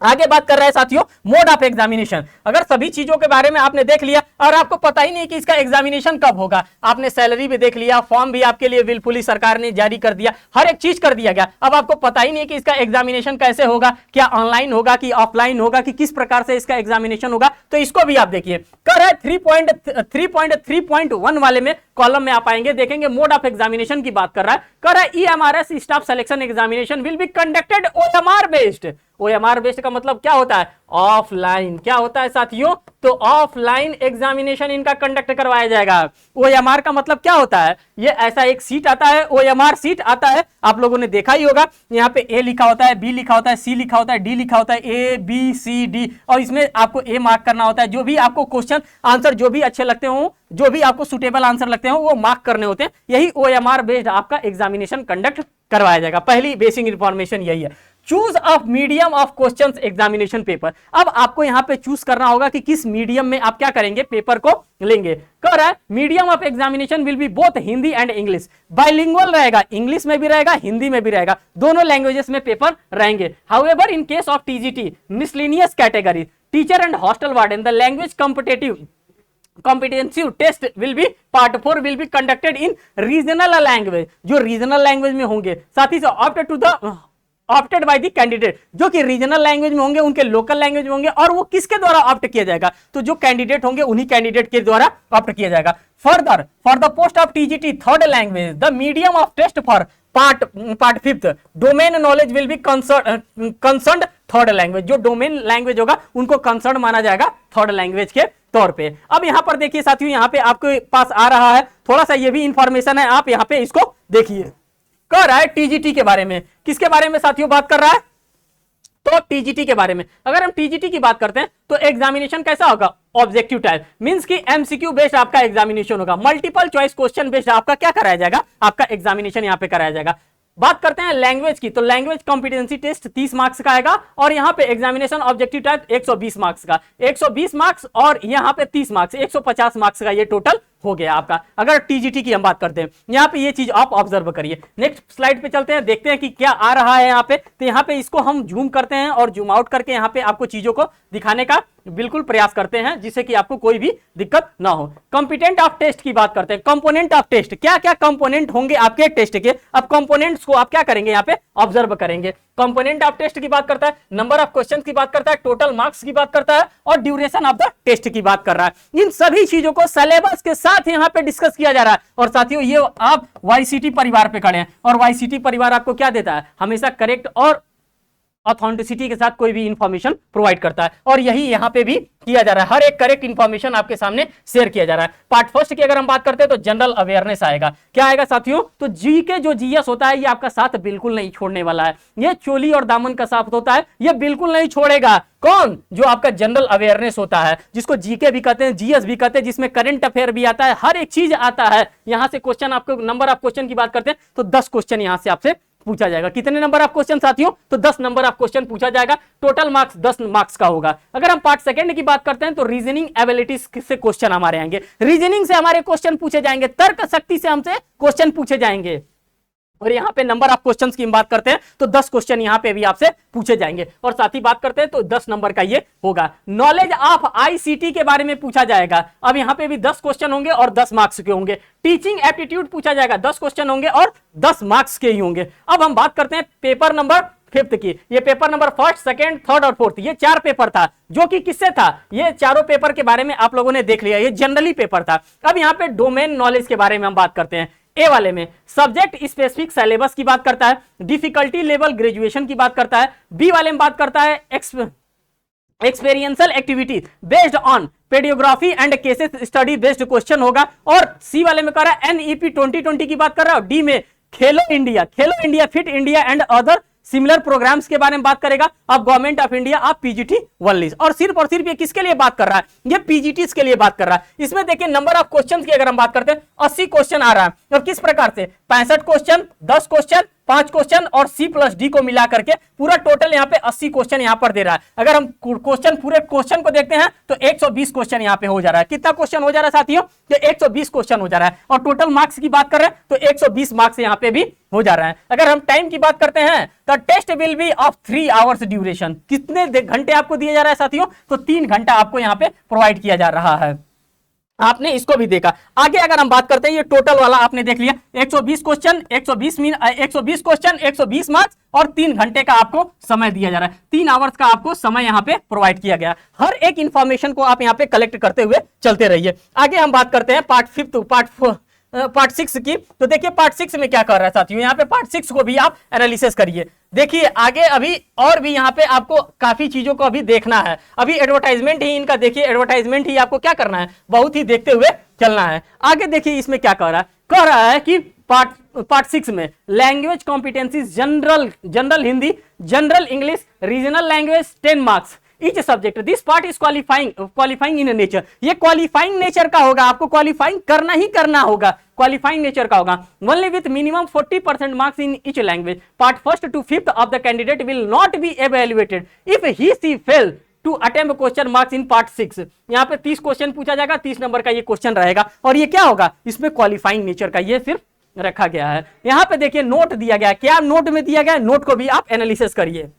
आगे बात कर रहे हैं साथियों मोड ऑफ एग्जामिनेशन। अगर सभी चीजों के बारे में आपने देख लिया और आपको पता ही नहीं कि इसका एग्जामिनेशन कब होगा, आपने सैलरी भी देख लिया, फॉर्म भी आपके लिए विलफुली सरकार ने जारी कर दिया, हर एक चीज कर दिया गया, अब आपको पता ही नहीं कि इसका एग्जामिनेशन कैसे होगा, क्या ऑनलाइन होगा कि ऑफलाइन होगा कि किस प्रकार से इसका एग्जामिनेशन होगा। तो इसको भी आप देखिए, कर है 3.1 वाले में कॉलम में आप आएंगे, देखेंगे मोड ऑफ एग्जामिनेशन की बात कर रहा है। कर है EMRS staff selection examination will be conducted OMR based. OMR based का मतलब क्या होता है, ऑफलाइन। क्या होता है साथियों, तो ऑफलाइन एग्जामिनेशन इनका कंडक्ट करवाया जाएगा। ओएमआर का मतलब क्या होता है, ये ऐसा एक सीट आता है, ओएमआर सीट आता है, आप लोगों ने देखा ही होगा। यहाँ पे ए लिखा होता है, बी लिखा होता है, सी लिखा होता है, डी लिखा होता है, ए बी सी डी, और इसमें आपको ए मार्क करना होता है। जो भी आपको क्वेश्चन आंसर जो भी अच्छे लगते हो, जो भी आपको सुटेबल आंसर लगते हो, वो मार्क करने होते हैं। यही ओएमआर बेस्ड आपका एग्जामिनेशन कंडक्ट करवाया जाएगा। पहली बेसिक इंफॉर्मेशन यही है। Choose of medium of questions examination paper. अब आपको यहां पे चूज करना होगा कि किस मीडियम में आप क्या करेंगे, पेपर को लेंगे। कह रहा है medium of examination will be both Hindi and English. Bilingual रहेगा, इंग्लिश में भी रहेगा, हिंदी में भी रहेगा, दोनों लैंग्वेजेस में पेपर रहेंगे। However in case of TGT miscellaneous category teacher and hostel warden the language competency test will be part 4 will be conducted in regional language, जो रीजनल लैंग्वेज में होंगे। साथ ही साथ ऑप्टेड बाय द कैंडिडेट, जो कि रीजनल लैंग्वेज में होंगे, उनके लोकल लैंग्वेज में होंगे, और वो किसके द्वारा ऑप्ट किया जाएगा, तो जो कैंडिडेट होंगे उन्हीं कैंडिडेट के द्वारा ऑप्ट किया जाएगा। Further for the post of TGT third language the medium of test for part 5 domain knowledge will be concerned third language. जो डोमेन लैंग्वेज होगा उनको कंसर्न माना जाएगा थर्ड लैंग्वेज के तौर पे। अब यहां पर देखिए साथियों, यहां पे आपके पास आ रहा है थोड़ा सा, ये भी इंफॉर्मेशन है, आप यहां पे इसको देखिए। कह रहा है टीजीटी के बारे में, किसके बारे में साथियों बात कर रहा है, तो टीजीटी के बारे में। अगर हम टीजीटी की बात करते हैं तो एग्जामिनेशन कैसा होगा, ऑब्जेक्टिव टाइप, मींस की एमसीक्यू बेस्ड आपका एग्जामिनेशन होगा। मल्टीपल चॉइस क्वेश्चन बेस्ड आपका क्या कराया जाएगा, आपका एग्जामिनेशन यहां पे कराया जाएगा। बात करते हैं लैंग्वेज की, तो लैंग्वेज कॉम्पिटेंसी टेस्ट 30 मार्क्स का आएगा, और यहां पे एग्जामिनेशन ऑब्जेक्टिव टाइप 120 मार्क्स का, 120 मार्क्स और यहां पे 30 मार्क्स, 150 मार्क्स का ये टोटल हो गया आपका। अगर टीजीटी की हम बात करते हैं, यहां पे ये चीज आप ऑब्जर्व करिए। नेक्स्ट स्लाइड पे चलते हैं, देखते हैं कि क्या आ रहा है यहां पे। तो यहां पे इसको हम जूम करते हैं और जूम आउट करके यहां पे आपको चीजों को दिखाने का बिल्कुल प्रयास करते हैं, जिससे कि आपको कोई भी दिक्कत ना हो। कंपोनेंट ऑफ टेस्ट की बात करते हैं। कंपोनेंट ऑफ टेस्ट, क्या क्या कंपोनेंट होंगे आपके टेस्ट के, अब कंपोनेंट्स को आप क्या करेंगे, यहाँ पे ऑब्जर्व करेंगे। कंपोनेंट ऑफ टेस्ट की बात करता है, नंबर ऑफ क्वेश्चन की बात करता है, टोटल मार्क्स की बात करता है, और ड्यूरेशन ऑफ द टेस्ट की बात कर रहा है। इन सभी चीजों को सिलेबस के साथ यहाँ पे डिस्कस किया जा रहा है। और साथियों ये आप वाईसीटी परिवार पे खड़े हैं, और वाईसीटी परिवार आपको क्या देता है, हमेशा करेक्ट और ऑथेंटिसिटी के साथ कोई भी इंफॉर्मेशन प्रोवाइड करता है, और यही यहां पे भी किया जा रहा है। हर एक करेक्ट इंफॉर्मेशन आपके सामने शेयर किया जा रहा है। पार्ट फर्स्ट की अगर हम बात करते हैं तो जनरल अवेयरनेस आएगा। क्या आएगा साथियों, तो जी के जो जीएस होता है ये आपका साथ बिल्कुल नहीं छोड़ने वाला है। ये चोली और दामन का साथ होता है, ये बिल्कुल नहीं छोड़ेगा। कौन, जो आपका जनरल अवेयरनेस होता है, जिसको जीके भी कहते हैं, जीएस भी कहते हैं, जिसमें करंट अफेयर भी आता है, हर एक चीज आता है। यहां से क्वेश्चन आपको, नंबर ऑफ क्वेश्चन की बात करते हैं तो 10 क्वेश्चन यहां से आपसे पूछा जाएगा। कितने नंबर ऑफ क्वेश्चन साथियों, तो 10 नंबर ऑफ क्वेश्चन पूछा जाएगा। टोटल मार्क्स 10 मार्क्स का होगा। अगर हम पार्ट सेकंड की बात करते हैं तो रीजनिंग एबिलिटीज से क्वेश्चन हमारे आएंगे, रीजनिंग से हमारे क्वेश्चन पूछे जाएंगे, तर्क शक्ति से हमसे क्वेश्चन पूछे जाएंगे। और यहाँ पे नंबर ऑफ क्वेश्चंस की बात करते हैं तो 10 क्वेश्चन यहाँ पे भी आपसे पूछे जाएंगे, और साथ ही बात करते हैं तो 10 नंबर का ये होगा। नॉलेज ऑफ आईसीटी के बारे में पूछा जाएगा। अब यहाँ पे भी 10 क्वेश्चन होंगे और 10 मार्क्स के होंगे। टीचिंग एप्टीट्यूड पूछा जाएगा, 10 क्वेश्चन होंगे और 10 मार्क्स के ही होंगे। अब हम बात करते हैं पेपर नंबर फिफ्थ की। ये paper number first, second, third और फोर्थ, ये 4 पेपर था जो कि किससे था, ये चारों पेपर के बारे में आप लोगों ने देख लिया, ये जनरली पेपर था। अब यहाँ पे डोमेन नॉलेज के बारे में हम बात करते हैं। ए वाले में सब्जेक्ट स्पेसिफिक सिलेबस की बात करता है, डिफिकल्टी लेवल ग्रेजुएशन की बात करता है। बी वाले में बात करता है experiential activity based on pedagogy and cases study based question होगा। और सी वाले में कह रहा है एनईपी 2020 की बात कर रहा है। डी में Khelo India, fit India and other similar programmes के बारे में बात करेगा। अब गवर्नमेंट ऑफ इंडिया आप पीजीटी वन लिस्ट, और सिर्फ ये किसके लिए बात कर रहा है, ये पीजीटी के लिए बात कर रहा है। इसमें देखिए नंबर ऑफ क्वेश्चंस की अगर हम बात करते हैं 80 क्वेश्चन आ रहा है। और किस प्रकार से 65 क्वेश्चन, 10 क्वेश्चन, 5 क्वेश्चन और सी प्लस डी को मिला करके पूरा टोटल यहाँ पे 80 क्वेश्चन यहाँ पर दे रहा है। अगर हम पूरे क्वेश्चन को देखते हैं तो 120 क्वेश्चन यहाँ पे हो जा रहा है। कितना क्वेश्चन हो जा रहा है साथियों, तो 120 क्वेश्चन हो जा रहा है। और टोटल मार्क्स की बात कर रहे हैं तो 120 मार्क्स यहाँ पे भी हो जा रहा है। अगर हम टाइम की बात करते हैं तो test will be of 3 hours duration. कितने घंटे आपको दिया जा रहा है साथियों, तो 3 घंटा आपको यहाँ पे प्रोवाइड किया जा रहा है। आपने इसको भी देखा। आगे अगर हम बात करते हैं, ये टोटल वाला आपने देख लिया, 120 क्वेश्चन, 120 क्वेश्चन, 120 मार्क्स और 3 घंटे का आपको समय दिया जा रहा है। 3 आवर्स का आपको समय यहाँ पे प्रोवाइड किया गया। हर एक इंफॉर्मेशन को आप यहाँ पे कलेक्ट करते हुए चलते रहिए। आगे हम बात करते हैं पार्ट 6 की। तो देखिए पार्ट 6 में क्या कर रहा है साथियों, यहाँ पे पार्ट 6 को भी आप एनालिसिस करिए। देखिए आगे अभी और भी यहाँ पे आपको काफी चीजों को अभी देखना है। अभी एडवर्टाइजमेंट ही इनका देखिए, एडवर्टाइजमेंट ही आपको क्या करना है, बहुत ही देखते हुए चलना है। आगे देखिए इसमें क्या कह रहा है कि पार्ट 6 में language competencies, general Hindi, general English, regional language 10 marks each subject. This part is qualifying in nature. ये क्वालिफाइंग नेचर का होगा, आपको क्वालिफाइंग करना ही करना होगा, क्वालिफाइंग नेचर का होगा। Only with minimum 40% marks in each language. Part 1st to 5th of the candidate will not be evaluated if he fail to attempt question marks in part 6. यहाँ पे 30 क्वेश्चन पूछा जाएगा, 30 नंबर का ये क्वेश्चन रहेगा। और ये क्या होगा, इसमें क्वालिफाइंग नेचर का ये सिर्फ रखा गया है। यहाँ पे देखिए नोट दिया गया, क्या नोट में दिया गया, नोट को भी आप एनालिसिस करिए।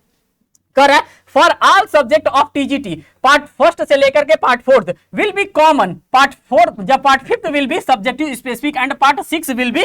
कर है for all subject of TGT part 1st से लेकर के part 4th will be common, part 5th will be subjective specific and part 6 will be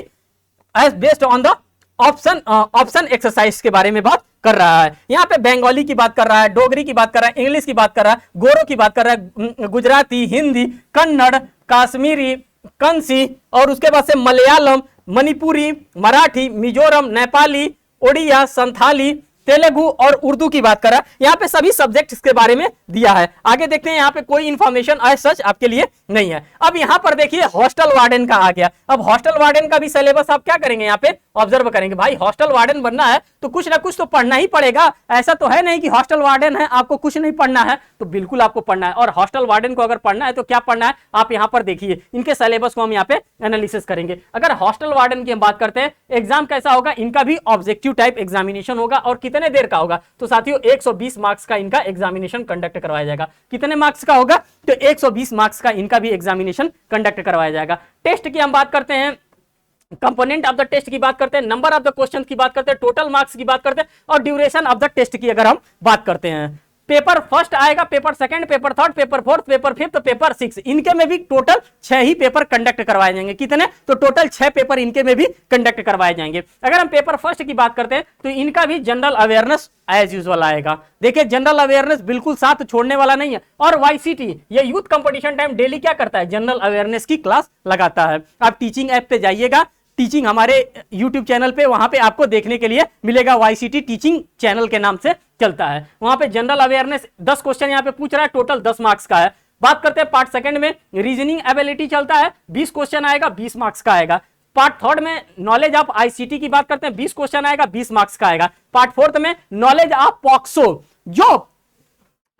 as based on the option exercise के बारे में बात कर रहा है। यहाँ पे बंगाली की बात कर रहा है, डोगरी की बात कर रहा है, इंग्लिश की बात कर रहा है, गोरो की बात कर रहा है, गुजराती, हिंदी, कन्नड़, कश्मीरी, कंसी और उसके बाद से मलयालम, मणिपुरी, मराठी, मिजोरम, नेपाली, ओडिया, संथाली, तेलुगु और उर्दू की बात कर रहा है। यहाँ पे सभी सब्जेक्ट्स के बारे में दिया है। आगे देखते हैं, यहाँ पे कोई इंफॉर्मेशन एज सच आपके लिए नहीं है। अब यहाँ पर देखिए हॉस्टल वार्डन का आ गया। अब हॉस्टल वार्डन का भी सिलेबस आप क्या करेंगे, यहाँ पे ऑब्जर्व करेंगे। भाई हॉस्टल वार्डन बनना है तो कुछ ना कुछ तो पढ़ना ही पड़ेगा। ऐसा तो है नहीं कि हॉस्टल वार्डन है आपको कुछ नहीं पढ़ना है, तो बिल्कुल आपको पढ़ना है। और हॉस्टल वार्डन को अगर पढ़ना है तो क्या पढ़ना है, आप यहाँ पर देखिए, इनके सिलेबस को हम यहाँ पे एनालिसिस करेंगे। अगर हॉस्टल वार्डन की हम बात करते हैं, एग्जाम कैसा होगा, इनका भी ऑब्जेक्टिव टाइप एग्जामिनेशन होगा। और कितने देर का होगा, तो साथियों 120 मार्क्स का इनका एग्जामिनेशन कंडक्ट करवाया जाएगा। कितने मार्क्स का होगा, तो 120 मार्क्स का इनका भी एग्जामिनेशन कंडक्ट करवाया जाएगा। टेस्ट की हम बात करते हैं, कंपोनेंट ऑफ द टेस्ट की बात करते हैं, नंबर ऑफ द क्वेश्चन की बात करते हैं, टोटल मार्क्स की बात करते हैं और ड्यूरेशन ऑफ द टेस्ट की अगर हम बात करते हैं। पेपर फर्स्ट आएगा, paper second, paper third, paper fourth, paper fifth, paper 6, इनके में भी टोटल 6 ही पेपर कंडक्ट करवाए जाएंगे। कितने, तो टोटल 6 पेपर इनके में भी कंडक्ट करवाए जाएंगे। अगर हम पेपर फर्स्ट की बात करते हैं तो इनका भी जनरल अवेयरनेस एज यूजुअल आएगा। देखिए जनरल अवेयरनेस बिल्कुल साथ छोड़ने वाला नहीं है। और वाईसीटी ये यूथ कंपटीशन टाइम डेली क्या करता है, जनरल अवेयरनेस की क्लास लगाता है। आप टीचिंग ऐप पे जाइएगा, टीचिंग हमारे YouTube चैनल पे, वहां पे आपको देखने के लिए मिलेगा। वाईसीटी टीचिंग चैनल के नाम से चलता है। वहां पे जनरल अवेयरनेस 10 क्वेश्चन यहाँ पे पूछ रहा है, टोटल 10 मार्क्स का है। बात करते हैं पार्ट सेकंड में, रीजनिंग एबिलिटी चलता है, 20 क्वेश्चन आएगा, 20 मार्क्स का आएगा। पार्ट थर्ड में नॉलेज ऑफ आईसीटी की बात करते हैं, 20 क्वेश्चन आएगा, 20 मार्क्स का आएगा। पार्ट फोर्थ में नॉलेज ऑफ पॉक्सो, जो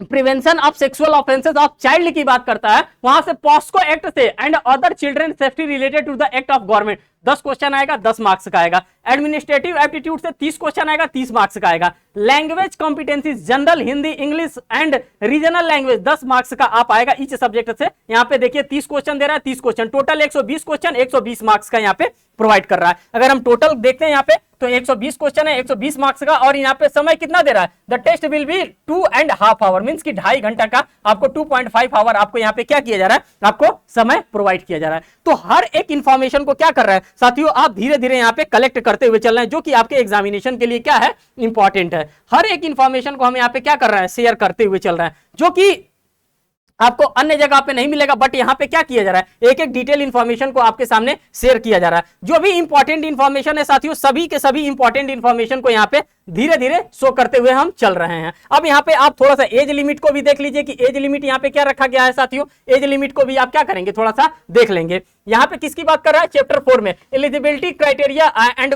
prevention of sexual offences of child की बात करता है, वहां से पॉस्को एक्ट से and other children safety related to the act of government 10 question आएगा, 10 मार्क्स का आएगा। एडमिनिस्ट्रेटिव एप्टीट्यूड से 30 क्वेश्चन आएगा, 30 मार्क्स का आएगा। Language competencies general Hindi, English and regional language 10 marks का आप आएगा ईच सब्जेक्ट से। यहाँ पे देखिए 30 क्वेश्चन दे रहा है, 30 क्वेश्चन, टोटल 120 क्वेश्चन, 120 मार्क्स का यहाँ पे प्रोवाइड कर रहा है। अगर हम टोटल देखते हैं यहाँ पे तो 120 क्वेश्चन है, 120 मार्क्स का। और यहाँ पे समय कितना दे रहा है, the test will be 2.5 hour, means कि 2.5 घंटा का आपको 2.5 आवर आपको यहाँ पे क्या किया जा रहा है, आपको समय प्रोवाइड किया जा रहा है। तो हर एक इंफॉर्मेशन को क्या कर रहा है, साथियों आप धीरे धीरे यहाँ पे कलेक्ट करते हुए चल रहे हैं, जो कि आपके एग्जामिनेशन के लिए क्या है, इंपॉर्टेंट है। हर एक इंफॉर्मेशन को हम यहाँ पे क्या कर रहे हैं, शेयर करते हुए चल रहे हैं, जो कि आपको अन्य जगह पे नहीं मिलेगा, बट यहां पे क्या किया जा रहा है, एक एक डिटेल इंफॉर्मेशन को आपके सामने शेयर किया जा रहा है। जो भी इंपॉर्टेंट इंफॉर्मेशन है साथियों, सभी के सभी इंपॉर्टेंट इंफॉर्मेशन को यहां पे धीरे धीरे शो करते हुए हम चल रहे हैं। अब यहाँ पे आप थोड़ा सा एज लिमिट को भी देख लीजिए कि एज लिमिट यहाँ पे क्या रखा गया है साथियों। एज लिमिट को भी आप क्या करेंगे, थोड़ा सा देख लेंगे। यहाँ पे किसकी बात कर रहा है, चैप्टर 4 में एलिजिबिलिटी क्राइटेरिया एंड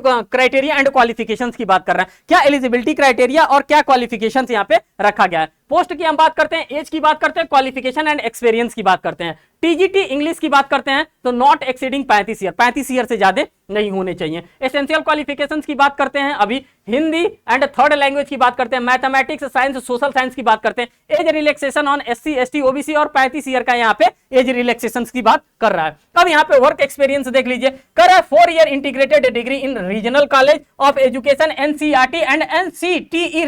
क्वालिफिकेशंस की बात कर रहा है। क्या एलिजिबिलिटी क्राइटेरिया और क्या क्वालिफिकेशंस यहाँ पे रखा गया है। पोस्ट की हम बात करते हैं, एज की बात करते हैं, क्वालिफिकेशन एंड एक्सपीरियंस की बात करते हैं। टीजीटी इंग्लिश की बात करते हैं तो नॉट एक्सीडिंग 35 ईयर, 35 ईयर से ज्यादा नहीं होने चाहिए। एसेंशियल क्वालिफिकेशंस की बात करते हैं, अभी हिंदी एंड थर्ड लैंग्वेज की बात करते हैं, मैथमेटिक्स, साइंस, सोशल साइंस की बात करते हैं। Age relaxation on SC, ST, OBC और 35 ईयर का यहाँ पे एज रिलैक्सेशन की बात कर रहा है। अब यहाँ पे वर्क एक्सपीरियंस देख लीजिए, कर रहा है 4 year integrated degree in regional college of education NCERT and NCTE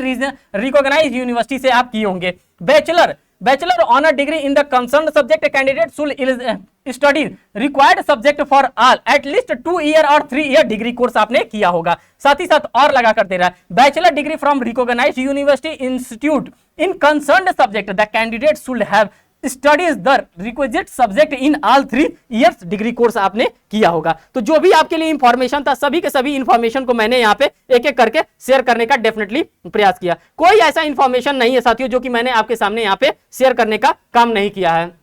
recognised university से आप किए होंगे। Bachelor honour degree in the concern subject candidate should study required subject for all at least 2 year और 3 ईयर डिग्री कोर्स आपने किया होगा। साथ ही साथ और लगा कर दे रहा है, bachelor degree from recognised university institute in concern subject the candidate should have studies the requisite subject in all 3 years degree course आपने किया होगा। तो जो भी आपके लिए इंफॉर्मेशन था, सभी के सभी इंफॉर्मेशन को मैंने यहाँ पे एक एक करके शेयर करने का डेफिनेटली प्रयास किया। कोई ऐसा इंफॉर्मेशन नहीं है साथियों जो कि मैंने आपके सामने यहाँ पे शेयर करने का काम नहीं किया है।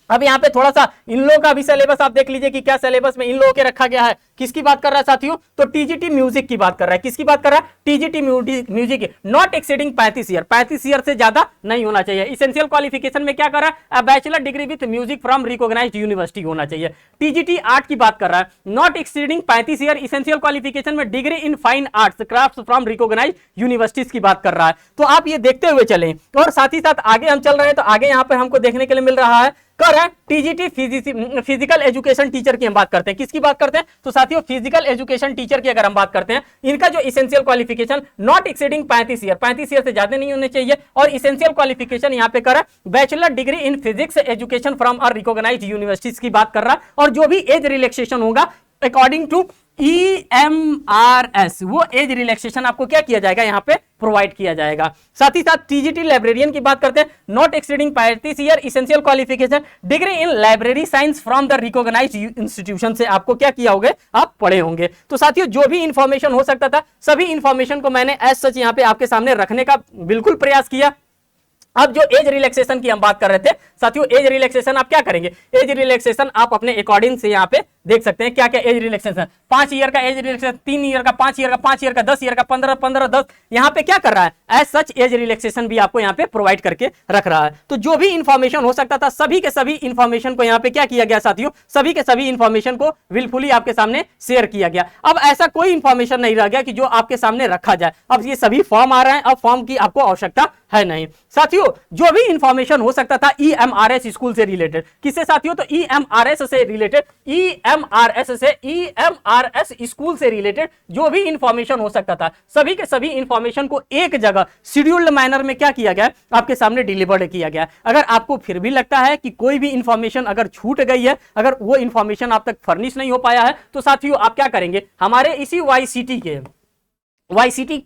अब यहाँ पे थोड़ा सा इन लोगों का भी सिलेबस आप देख लीजिए कि क्या सिलेबस में इन लोगों के रखा गया है। किसकी बात कर रहा है साथियों, तो टीजीटी म्यूजिक की बात कर रहा है। किसकी बात कर रहा है, TGT music, not exceeding 35 year, 35 year से ज्यादा नहीं होना चाहिए। इसेंशियल क्वालिफिकेशन में क्या कर रहा है, bachelor degree with music from recognised university होना चाहिए। टीजीटी आर्ट की बात कर रहा है, not exceeding 35 year, essential qualification में degree in fine arts craft from recognised universities की बात कर रहा है। तो आप ये देखते हुए चलें, और साथ ही साथ आगे हम चल रहे हैं तो आगे यहाँ पे हमको देखने के लिए मिल रहा है कर है टीजीटी फिजिकल एजुकेशन टीचर की हम बात करते हैं। किसकी बात करते हैं, तो साथियों फिजिकल एजुकेशन टीचर की अगर हम बात करते हैं, इनका जो essential qualification not exceeding 35 year, 35 year से ज्यादा नहीं होने चाहिए। और इसेंशियल क्वालिफिकेशन यहाँ पे कर रहा है bachelor degree in physics education from a recognised universities की बात कर रहा है। और जो भी एज रिलैक्सेशन होगा अकॉर्डिंग टू EMRS, वो एज रिलैक्सेशन आपको क्या किया जाएगा, यहाँ पे प्रोवाइड किया जाएगा। साथ ही साथ टीजीटी लाइब्रेरियन की बात करते हैं, not exceeding 35 year, essential qualification degree in library science from the recognised institution से आपको क्या किया होगा, आप पढ़े होंगे। तो साथियों जो भी इंफॉर्मेशन हो सकता था, सभी इंफॉर्मेशन को मैंने एज सच यहाँ पे आपके सामने रखने का बिल्कुल प्रयास किया। अब जो एज रिलैक्सेशन की हम बात कर रहे थे साथियों, एज रिलैक्सेशन आप क्या करेंगे, एज रिलैक्सेशन आप अपने अकॉर्डिंग से यहाँ पे देख सकते हैं क्या क्या एज रिलैक्सेशन। 5 ईयर का एज रिलैक्सेशन, 3 ईयर का, 5 ईयर का, 5 ईयर का, 10 ईयर का, 15, 10, यहाँ पे क्या कर रहा है, एज सच एज रिलैक्सेशन भी आपको यहाँ पे प्रोवाइड करके रख रहा है। तो जो भी इंफॉर्मेशन हो सकता था, सभी के सभी इंफॉर्मेशन को यहाँ पे क्या किया गया साथियों, सभी के सभी इंफॉर्मेशन को विलफुली आपके सामने शेयर किया गया। अब ऐसा कोई इंफॉर्मेशन नहीं रह गया कि जो आपके सामने रखा जाए। अब ये सभी फॉर्म आ रहे हैं, अब फॉर्म की आपको आवश्यकता है नहीं। साथियों जो भी इंफॉर्मेशन हो सकता था EMRS स्कूल से रिलेटेड, किससे साथियों, तो EMRS से रिलेटेड, EMRS स्कूल से रिलेटेड जो भी इंफॉर्मेशन हो सकता था, सभी के सभी इंफॉर्मेशन को एक जगह शेड्यूल्ड मैनर में क्या किया गया, आपके सामने डिलीवर्ड किया गया। अगर आपको फिर भी लगता है कि कोई भी इंफॉर्मेशन अगर छूट गई है, अगर वो इंफॉर्मेशन आप तक फर्निश नहीं हो पाया है, तो साथियों आप क्या करेंगे, हमारे इसी YCT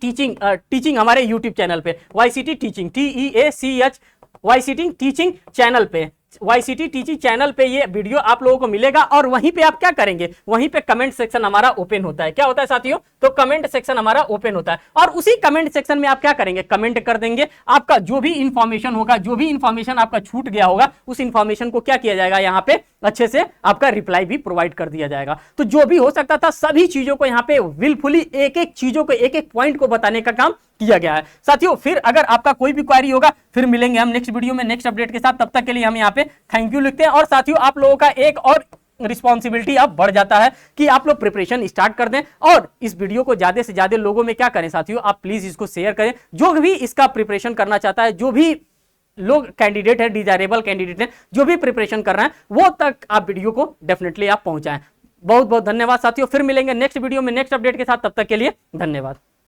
टीचिंग हमारे यूट्यूब चैनल पे, YCT teaching TEACH YCT teaching channel पे, YCT टीचिंग चैनल पे ये वीडियो आप लोगों को मिलेगा। और वहीं पे आप क्या करेंगे, वहीं पे कमेंट सेक्शन हमारा ओपन होता है। क्या होता है साथियों, तो कमेंट सेक्शन हमारा ओपन होता है, और उसी कमेंट सेक्शन में आप क्या करेंगे, कमेंट कर देंगे। आपका जो भी इंफॉर्मेशन होगा, जो भी इंफॉर्मेशन आपका छूट गया होगा, उस इंफॉर्मेशन को क्या किया जाएगा, यहाँ पे अच्छे से आपका रिप्लाई भी प्रोवाइड कर दिया जाएगा। तो जो भी हो सकता था, सभी चीजों को यहाँ पे विलफुली एक एक चीजों को, एक एक पॉइंट को बताने का काम किया गया है। साथियों फिर अगर आपका कोई भी क्वेरी होगा, फिर मिलेंगे हम नेक्स्ट वीडियो में नेक्स्ट अपडेट के साथ। तब तक के लिए हम यहाँ पे थैंक यू लिखते हैं। और साथियों आप लोगों का एक और रिस्पॉन्सिबिलिटी अब बढ़ जाता है कि आप लोग प्रिपरेशन स्टार्ट कर दें, और इस वीडियो को ज्यादा से ज्यादा लोगों में क्या करें साथियों, आप प्लीज इसको शेयर करें। जो भी इसका प्रिपरेशन करना चाहता है, जो भी लोग कैंडिडेट है, डिजायरेबल कैंडिडेट है, जो भी प्रिपरेशन कर रहे हैं, वो तक आप वीडियो को डेफिनेटली आप पहुंचाएं। बहुत बहुत धन्यवाद साथियों, फिर मिलेंगे नेक्स्ट वीडियो में नेक्स्ट अपडेट के साथ। तब तक के लिए धन्यवाद।